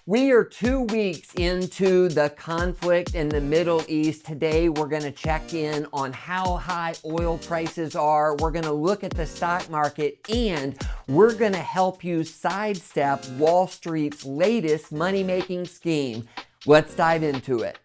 We are 2 weeks into the conflict in the Middle East. Today, we're going to check in on how high oil prices are. We're going to look at the stock market, and we're going to help you sidestep Wall Street's latest money-making scheme. Let's dive into it.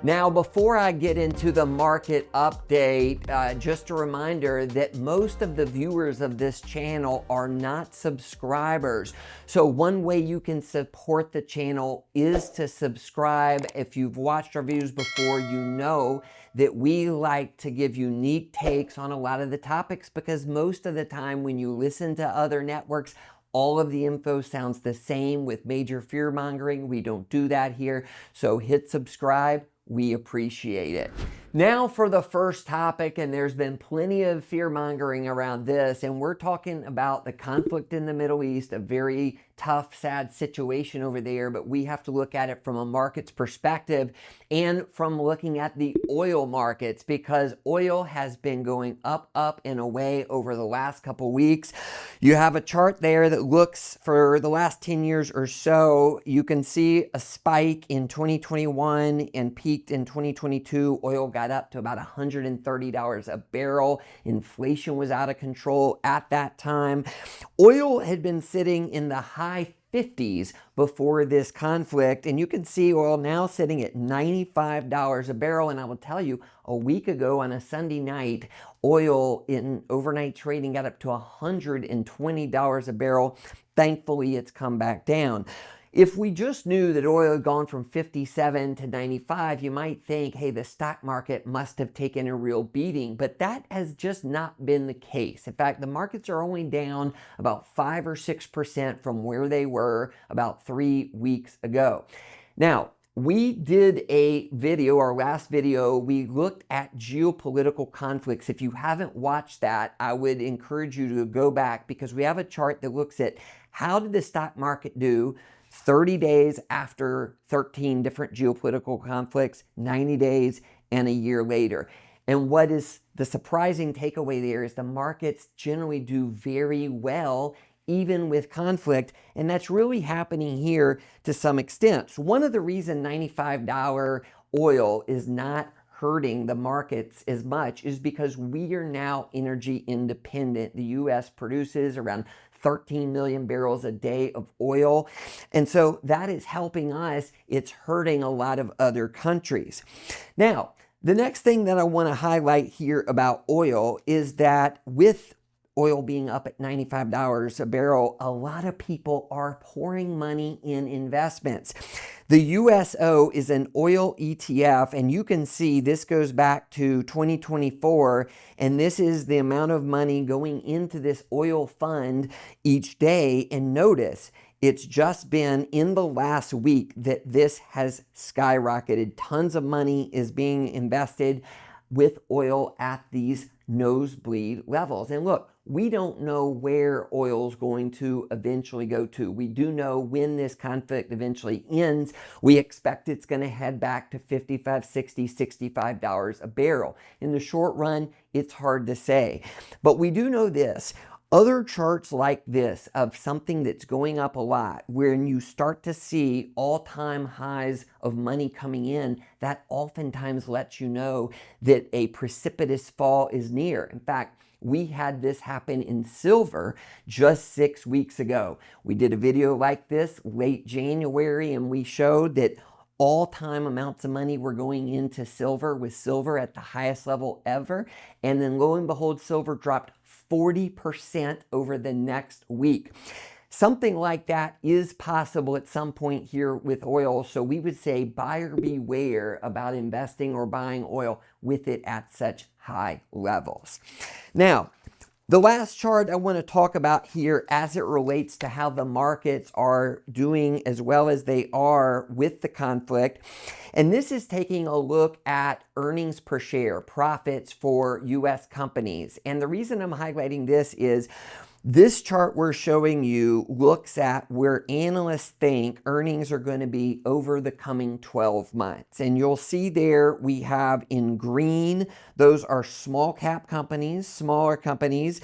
Now, before I get into the market update, just a reminder that most of the viewers of this channel are not subscribers. So one way you can support the channel is to subscribe. If you've watched our videos before, you know that we like to give unique takes on a lot of the topics, because most of the time when you listen to other networks, all of the info sounds the same with major fear mongering. We don't do that here. So hit subscribe. We appreciate it. Now for the first topic, and there's been plenty of fear-mongering around this, and we're talking about the conflict in the Middle East, a very tough, sad situation over there, but we have to look at it from a market's perspective and from looking at the oil markets, because oil has been going up, and away over the last couple weeks. You have a chart there that looks for the last 10 years or so. You can see a spike in 2021 and peaked in 2022. Oil got up to about $130 a barrel. Inflation was out of control at that time. Oil had been sitting in the high 50s before this conflict, and you can see oil now sitting at $95 a barrel. And I will tell you, a week ago on a Sunday night, oil in overnight trading got up to $120 a barrel. Thankfully, it's come back down. If we just knew that oil had gone from 57 to 95, you might think, hey, the stock market must have taken a real beating, but that has just not been the case. In fact, the markets are only down about 5 or 6% from where they were about 3 weeks ago. Now, we did a video, our last video, we looked at geopolitical conflicts. If you haven't watched that, I would encourage you to go back, because we have a chart that looks at how did the stock market do 30 days after 13 different geopolitical conflicts, 90 days, and a year later. And what is the surprising takeaway there is the markets generally do very well even with conflict, and that's really happening here to some extent. So one of the reasons $95 oil is not hurting the markets as much is because we are now energy independent. The U.S. produces around 13 million barrels a day of oil. And so that is helping us. It's hurting a lot of other countries. Now, the next thing that I want to highlight here about oil is that with oil being up at $95 a barrel, a lot of people are pouring money in investments. The USO is an oil ETF, and you can see this goes back to 2024, and this is the amount of money going into this oil fund each day. And notice, it's just been in the last week that this has skyrocketed. Tons of money is being invested with oil at these nosebleed levels. And look, we don't know where oil's going to eventually go to. We do know when this conflict eventually ends, we expect it's going to head back to $55, $60, $65 a barrel. In the short run, it's hard to say. But we do know this. Other charts like this of something that's going up a lot, when you start to see all-time highs of money coming in, that oftentimes lets you know that a precipitous fall is near. In fact, we had this happen in silver just 6 weeks ago. We did a video like this late January, and we showed that all-time amounts of money were going into silver, with silver at the highest level ever. And then lo and behold, silver dropped 40% over the next week. Something like that is possible at some point here with oil. So we would say buyer beware about investing or buying oil with it at such high levels. Now, the last chart I want to talk about here as it relates to how the markets are doing as well as they are with the conflict. And this is taking a look at earnings per share, profits for U.S. companies. And the reason I'm highlighting this is This chart we're showing you looks at where analysts think earnings are going to be over the coming 12 months. And you'll see there we have in green, those are small cap companies, smaller companies.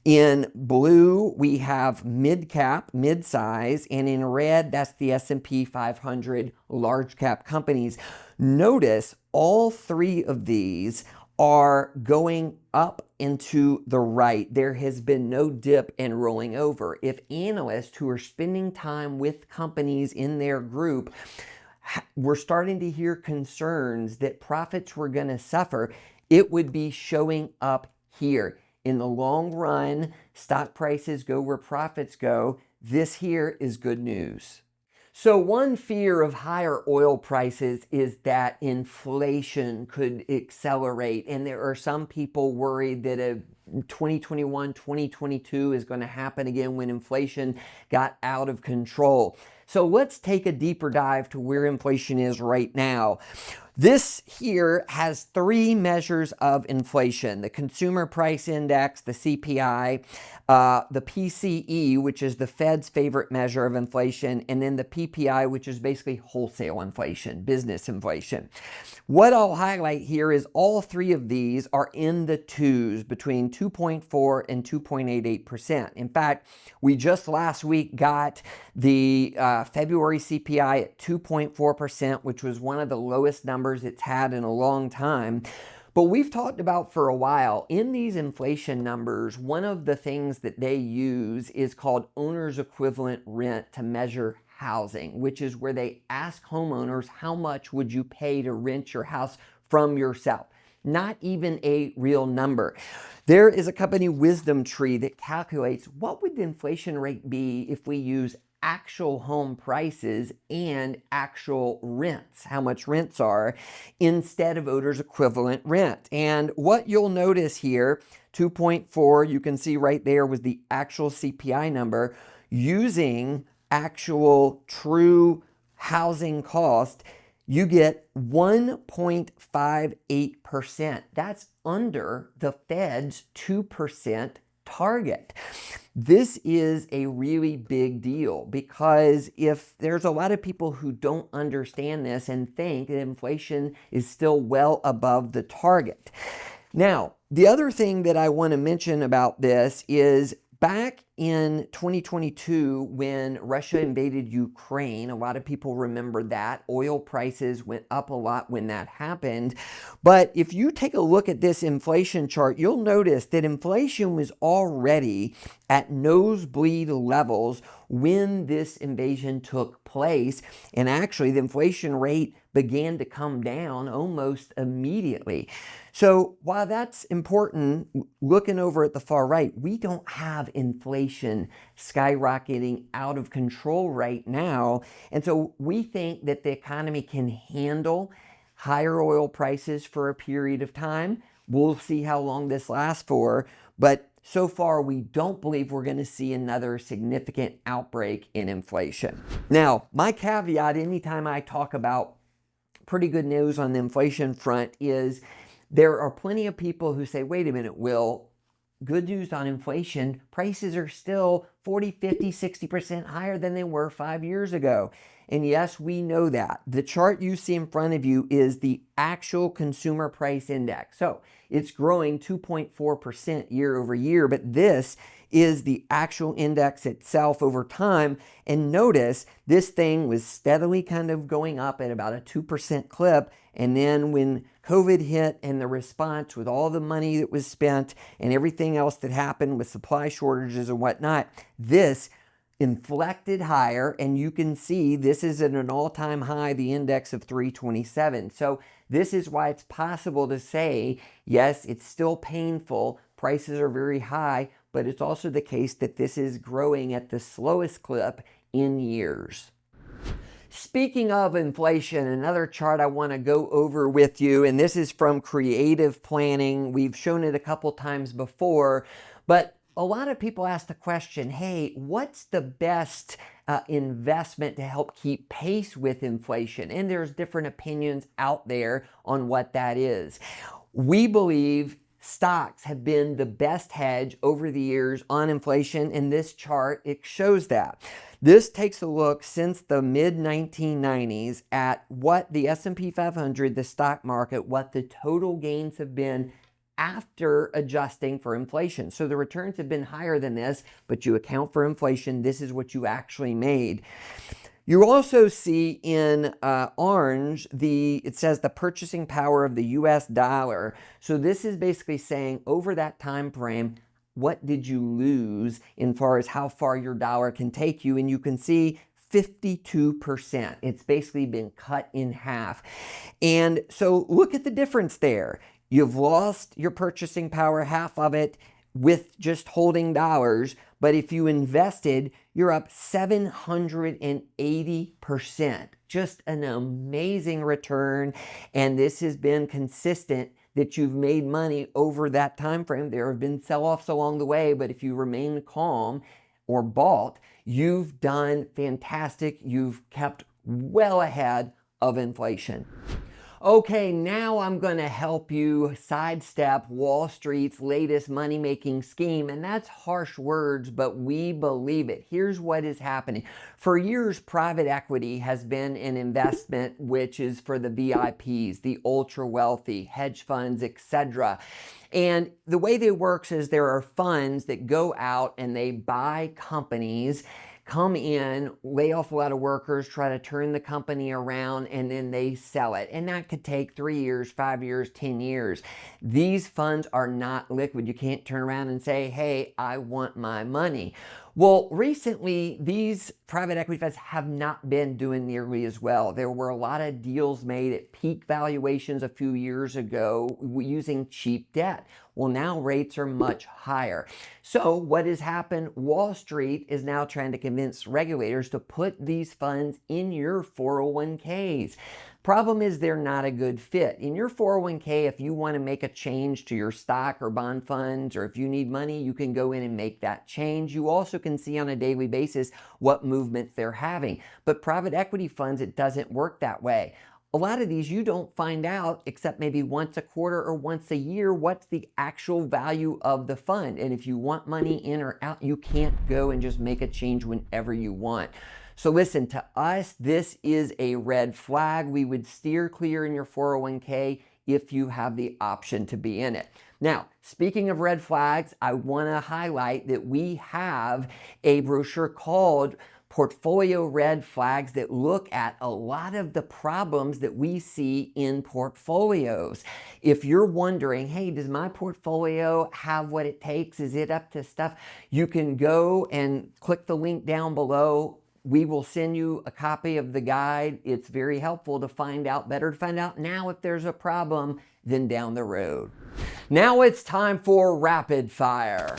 In blue, we have mid cap, mid size, and in red, that's the S&P 500 large cap companies. Notice all three of these are going up into the right. There has been no dip and rolling over. If analysts who are spending time with companies in their group were starting to hear concerns that profits were going to suffer, it would be showing up here. In the long run, stock prices go where profits go. This here is good news. So one fear of higher oil prices is that inflation could accelerate, and there are some people worried that 2021, 2022 is going to happen again when inflation got out of control. So let's take a deeper dive to where inflation is right now. This here has three measures of inflation: the Consumer Price Index, the CPI, the PCE, which is the Fed's favorite measure of inflation, and then the PPI, which is basically wholesale inflation, business inflation. What I'll highlight here is all three of these are in the twos, between 2.4 and 2.88%. In fact, we just last week got the February CPI at 2.4%, which was one of the lowest numbers it's had in a long time. But we've talked about for a while, in these inflation numbers, one of the things that they use is called owner's equivalent rent to measure housing, which is where they ask homeowners, how much would you pay to rent your house from yourself? Not even a real number. There is a company, Wisdom Tree, that calculates what would the inflation rate be if we use actual home prices and actual rents, how much rents are, instead of owner's equivalent rent. And what you'll notice here, 2.4, you can see right there was the actual CPI number. Using actual true housing cost, you get 1.58%. That's under the Fed's 2% target. This is a really big deal, because if there's a lot of people who don't understand this and think that inflation is still well above the target. Now, the other thing that I want to mention about this is back in 2022, when Russia invaded Ukraine, a lot of people remember that. Oil prices went up a lot when that happened. But if you take a look at this inflation chart, you'll notice that inflation was already at nosebleed levels when this invasion took place. And actually, the inflation rate began to come down almost immediately. So while that's important, looking over at the far right, we don't have inflation skyrocketing out of control right now. And so we think that the economy can handle higher oil prices for a period of time. We'll see how long this lasts for. But so far, we don't believe we're going to see another significant outbreak in inflation. Now, my caveat anytime I talk about pretty good news on the inflation front is there are plenty of people who say, wait a minute, Will, good news on inflation, prices are still 40, 50, 60% higher than they were 5 years ago. And yes, we know that. The chart you see in front of you is the actual consumer price index. So it's growing 2.4% year over year, but this is the actual index itself over time. And notice this thing was steadily kind of going up at about a 2% clip. And then when COVID hit and the response with all the money that was spent and everything else that happened with supply shortages and whatnot, this inflected higher, and you can see this is at an all-time high, the index of 327. So this is why it's possible to say, yes, it's still painful, prices are very high, but it's also the case that this is growing at the slowest clip in years. Speaking of inflation, another chart I want to go over with you, and this is from Creative Planning. We've shown it a couple times before, but a lot of people ask the question, hey, what's the best investment to help keep pace with inflation? And there's different opinions out there on what that is. We believe stocks have been the best hedge over the years on inflation. In this chart, it shows that. This takes a look since the mid-1990s at what the S&P 500, the stock market, what the total gains have been after adjusting for inflation. So the returns have been higher than this, but you account for inflation, this is what you actually made. You also see in orange, it says the purchasing power of the US dollar. So this is basically saying over that time frame, what did you lose in far as how far your dollar can take you? And you can see 52%. It's basically been cut in half. And so look at the difference there. You've lost your purchasing power, half of it, with just holding dollars. But if you invested, you're up 780%. Just an amazing return. And this has been consistent that you've made money over that time frame. There have been sell-offs along the way, but if you remain calm or bought, you've done fantastic. You've kept well ahead of inflation. Okay, now I'm going to help you sidestep Wall Street's latest money-making scheme, and that's harsh words, but we believe it. Here's what is happening. For years, private equity has been an investment which is for the VIPs, the ultra-wealthy, hedge funds, etc. And the way that it works is there are funds that go out and they buy companies, come in, lay off a lot of workers, try to turn the company around, and then they sell it. And that could take 3 years, 5 years, 10 years. These funds are not liquid. You can't turn around and say, hey, I want my money. Well, recently, these private equity funds have not been doing nearly as well. There were a lot of deals made at peak valuations a few years ago using cheap debt. Well, now rates are much higher. So what has happened? Wall Street is now trying to convince regulators to put these funds in your 401ks. Problem is they're not a good fit. In your 401k, if you want to make a change to your stock or bond funds, or if you need money, you can go in and make that change. You also can see on a daily basis what movements they're having. But private equity funds, it doesn't work that way. A lot of these you don't find out except maybe once a quarter or once a year what's the actual value of the fund. And if you want money in or out, you can't go and just make a change whenever you want. So listen, to us, this is a red flag. We would steer clear in your 401k if you have the option to be in it. Now, speaking of red flags, I want to highlight that we have a brochure called Portfolio Red Flags that look at a lot of the problems that we see in portfolios. If you're wondering, hey, does my portfolio have what it takes? Is it up to stuff? You can go and click the link down below. We will send you a copy of the guide. It's very helpful to find out, better to find out now if there's a problem than down the road. Now it's time for rapid fire.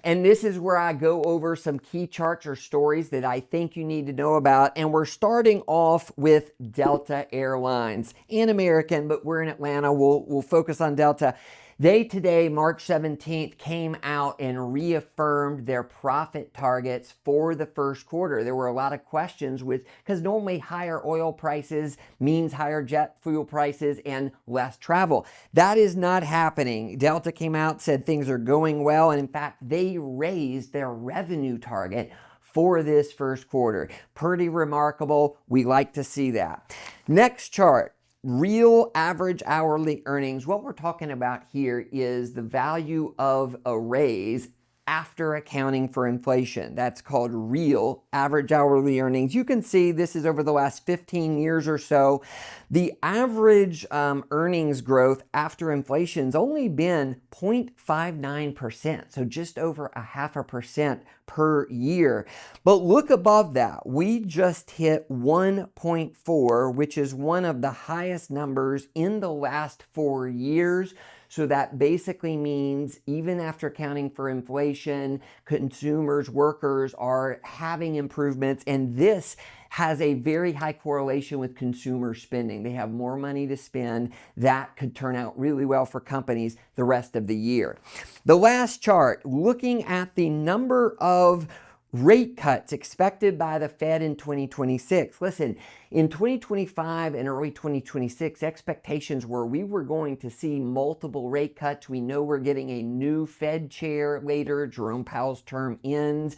And this is where I go over some key charts or stories that I think you need to know about. And we're starting off with Delta Airlines and American, but we're in Atlanta. We'll focus on Delta. They today, March 17th, came out and reaffirmed their profit targets for the first quarter. There were a lot of questions because normally higher oil prices means higher jet fuel prices and less travel. That is not happening. Delta came out, said things are going well, and in fact, they raised their revenue target for this first quarter. Pretty remarkable. We like to see that. Next chart. Real average hourly earnings. What we're talking about here is the value of a raise after accounting for inflation. That's called real average hourly earnings. You can see this is over the last 15 years or so. The average earnings growth after inflation's only been 0.59%, so just over 0.5% per year. But look above that. We just hit 1.4, which is one of the highest numbers in the last 4 years. So that basically means even after accounting for inflation, consumers, workers are having improvements, and this has a very high correlation with consumer spending. They have more money to spend. That could turn out really well for companies the rest of the year. The last chart, looking at the number of Rate cuts expected by the Fed in 2026. Listen, in 2025 and early 2026, expectations were we were going to see multiple rate cuts. We know we're getting a new Fed chair later. Jerome Powell's term ends.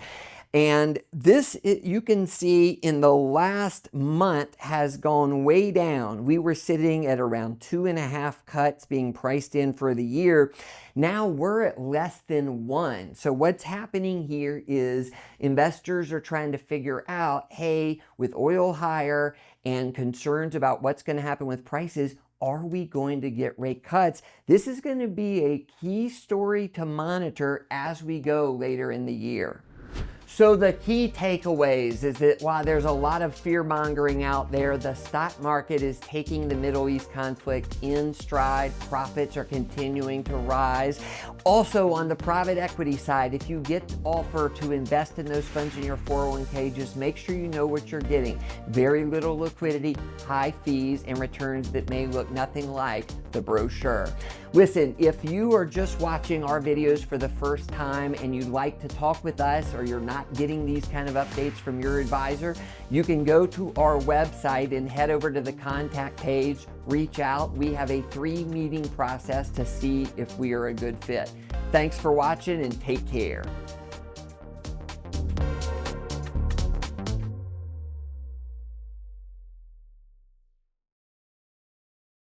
And this, you can see in the last month, has gone way down. We were sitting at around 2.5 cuts being priced in for the year. Now we're at less than 1. So what's happening here is investors are trying to figure out, hey, with oil higher and concerns about what's going to happen with prices, are we going to get rate cuts? This is going to be a key story to monitor as we go later in the year. So the key takeaways is that while there's a lot of fear-mongering out there, the stock market is taking the Middle East conflict in stride. Profits are continuing to rise. Also, on the private equity side, if you get offer to invest in those funds in your 401k, just make sure you know what you're getting. Very little liquidity, high fees, and returns that may look nothing like the brochure. Listen, if you are just watching our videos for the first time and you'd like to talk with us, or you're not getting these kind of updates from your advisor, you can go to our website and head over to the contact page, reach out. We have a 3-meeting process to see if we are a good fit. Thanks for watching and take care.